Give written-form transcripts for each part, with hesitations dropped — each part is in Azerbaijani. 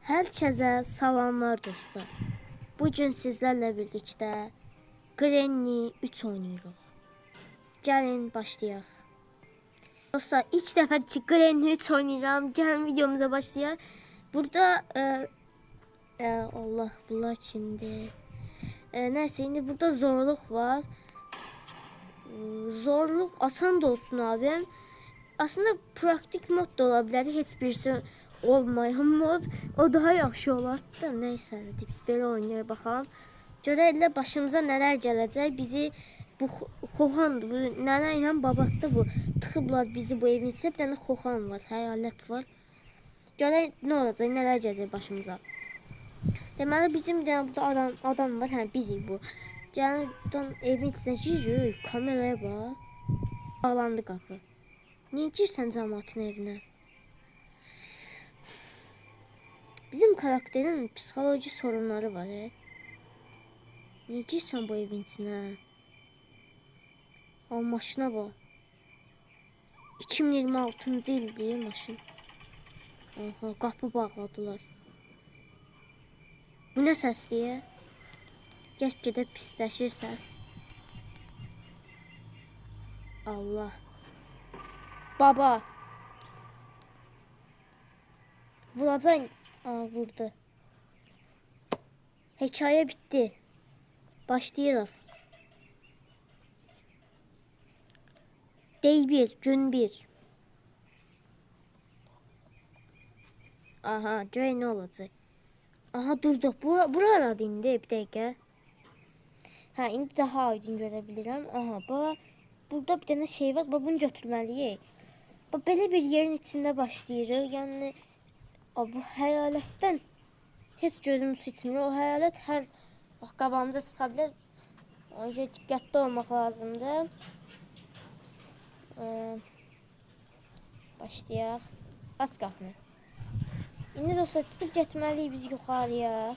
Herkese salamlar dostlar. Bugün sizlerle birlikte Granny 3 oynuyoruz. Gelin başlayaq. Dostlar ilk dəfə ki Granny 3 oynayıram. Gəlin videomuza başlayaq. Burada Allah bunlar kimdir? Neyse indi burada zorluq var. Zorluq asan da olsun abim. Aslında praktik mod da olabilir. Heç birisi olmayan mod. O daha yaxşı olardı da. Neyse biz belə oynayaq baxalım. Görək başımıza nələr gələcək. Bizi bu xoxandır. Bu nənə ilə babatdır bu. Tıxıblar bizi bu evin içində. Bir dənə xoxan var, həyalət var. Görək nə olacaq, nələr gələcək başımıza. Deməli bizim bir dənə burada adam var. Hə bizik bu. Gəlin buradan evin içinə giririk. Kameraya bax. Bağlandı qapı. Niye girsən cəmaatın evinə? Bizim karakterin psixoloji sorunları var. Niye girsən bu evin içinə? Maşına bax. 2026-cı ildir maşın. Aha, qapı bağladılar. Bu nə səsdir? Get-gedə pisləşir səs. Allah. Baba. Vuracaq. Vurdu. Hikaye bitti. Başlayırıq. Day 1, gün 1. Aha, görək nə olacaq. Aha, durduq. Buralarda indi bir dəqiqə. Hə, indi daha aydın görə bilirəm. Aha, bax. Burada bir dənə şey var. Bax, bunu götürməliyik. Bax, belə bir yerin içində başlayırıq. Yəni, bu həyalətdən heç gözüm su içmir. O həyalət hər vaxt qabağımıza çıxa bilər. Ona görə diqqətli olmaq lazımdır. Başlayaq. Aç qapını. İndi dostlar çıxıb getməliyik biz yuxarıya.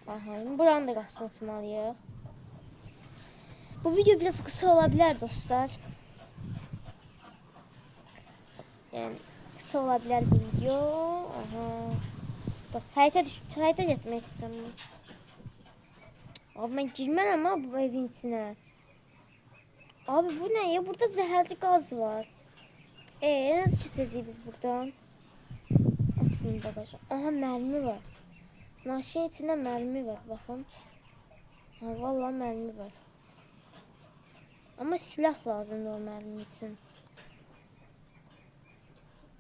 Aha, buranın da qapısını açmalıyıq. Bu video biraz kısa olabilir dostlar. Yani kısa olabilir video. Aha. Bak həyətə getmək istəyirəm. Abi mən girmərəm bu evin içinə. Abi bu ne ya? Burada zəhərli qaz var. Nasıl keçəcəyik biz buradan? Açmayın bagajı. Aha, mərmi var. Maşının içində mərmi var, baxın. Ha, vallahi mərmi var. Ama silah lazımdır o mərmi üçün.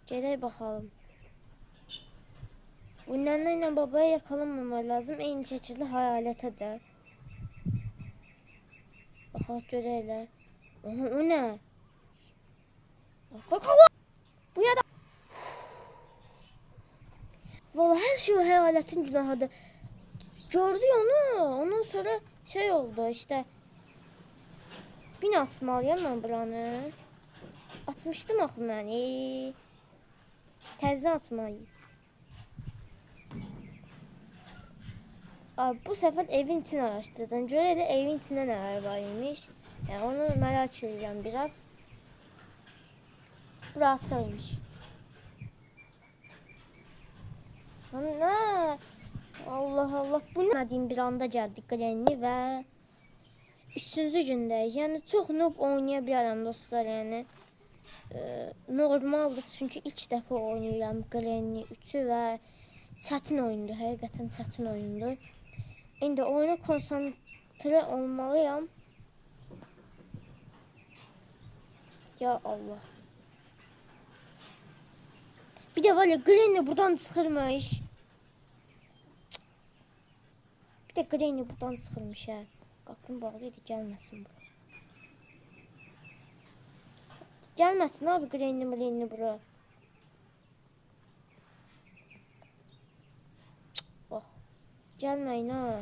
Gedək baxalım. Bu nənə ilə babaya yakalanmamaq lazım. Eyni şəkildə hayalətə də. Baxaq görəklər. Aha, o nə? Bak Allah! Bu ya da... Vallahi her şey o hayaletin günahıdır. Gördü onu. Ondan sonra şey oldu işte. Bin atmalıyam mən buranı. Atmışdım axı məni. Təzə atmalıyım. Bu sefer evin içini araştırdım. Görə də evin içində nələr var imiş. Yani onu merak edirəm biraz. Bura açılmış. Ana! Allah Allah. Bu nə deyim, bir anda gəldik Granny və 3-cü gündəyik. Yəni çox noob oynaya bilərəm dostlar, yəni. Normaldır çünki ilk dəfə oynayıram Granny 3-ü və çətin oyundur, həqiqətən çətin oyundur. İndi oyuna konsantre olmalıyam. Ya Allah. Bir de var ya Granny buradan çıxırmış. Bir de Granny buradan çıxırmış ha. Qapını bağlıydı, gəlməsin bura. Gəlməsin abi Granny bura. Bax. Gəlməyin ha.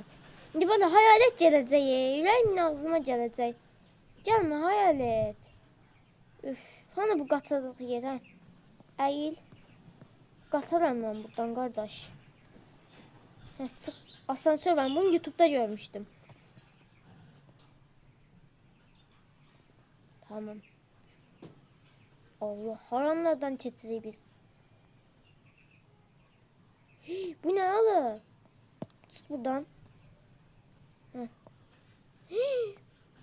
İndi bana hayalet gələcək. Ürəyimin ağzıma gələcək. Gəlmə hayalet. Üf, hani bu qaçadıq yerə? Əyil. Qaçaram mən buradan qardaş. Çıx. Asansör var. Bunu YouTube'da görmüştüm. Tamam. Allah, haramlardan keçirik biz. Bu ne oğlum? Çık buradan. Heh.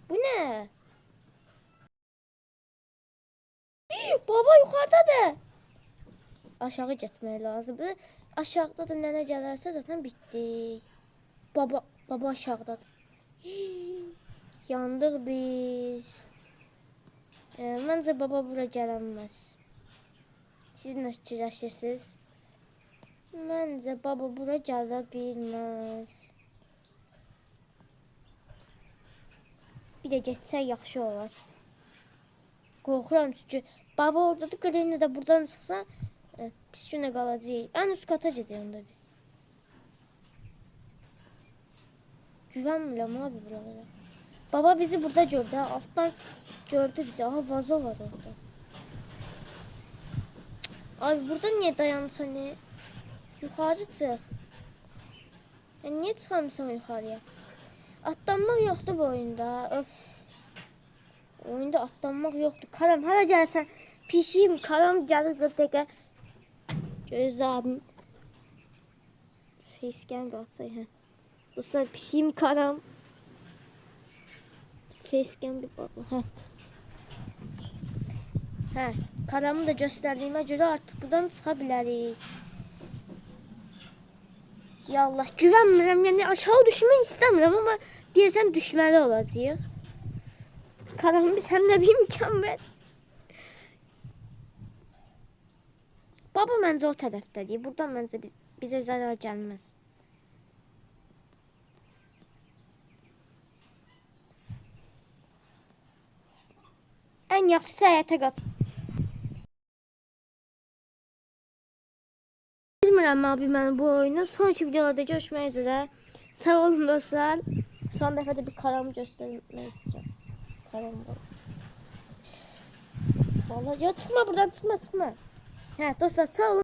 Bu ne? Baba yukarıdadır. Aşağı getmək lazımdır. Aşağıda da nənə gələrsə zaten bitti. Baba aşağıdadır. Yandık biz. Məncə baba bura gələnməz. Siz nə fikirləşirsiniz? Məncə baba bura gələ bilməz. Bir də getsək yaxşı olar. Qorxuram çünki baba oradadır, Granny də buradan çıxsa pis günə qalacağıq. Ən üst kata gedək onda biz. Güvənmirəm abi buralara. Baba bizi burada gördü. Alttan gördü bizi. Aha vazo var orada. Abi burada niye dayanırsan ne? Yukarı çık. Niye çıkamıyorsun yukarıya? Atlanmak yoktu bu oyunda. Öf. Oyunda atlanmak yoktu. Karam hala gelsen. Pişeyim. Karam gelir bir dakika. Göz abim. Facecam qatsay hə. Dostlar pişeyim karam. Facecam bir bak. Hə. Karamı da göstərdiyimə görə artıq buradan çıxa bilərik. Ya Allah, güvənmirəm. Yəni aşağı düşmək istəmirəm amma deyəsəm düşməli olacağıq. Karam biz səninlə bir imkan ver. Baba məncə o tərəfdədir. Buradan məncə bizə zərər gəlməz. Ən yaxşısı həyata qaç. Bilmirəm abi mən bu oyunu. Sonraki videolarda görüşmək üzrə. Sağ olun dostlar. Son dəfə də bir karamı göstərmək istəyirəm. Karam var. Vallahi ya çıxma buradan, çıxma. Hə dostlar sağ olun.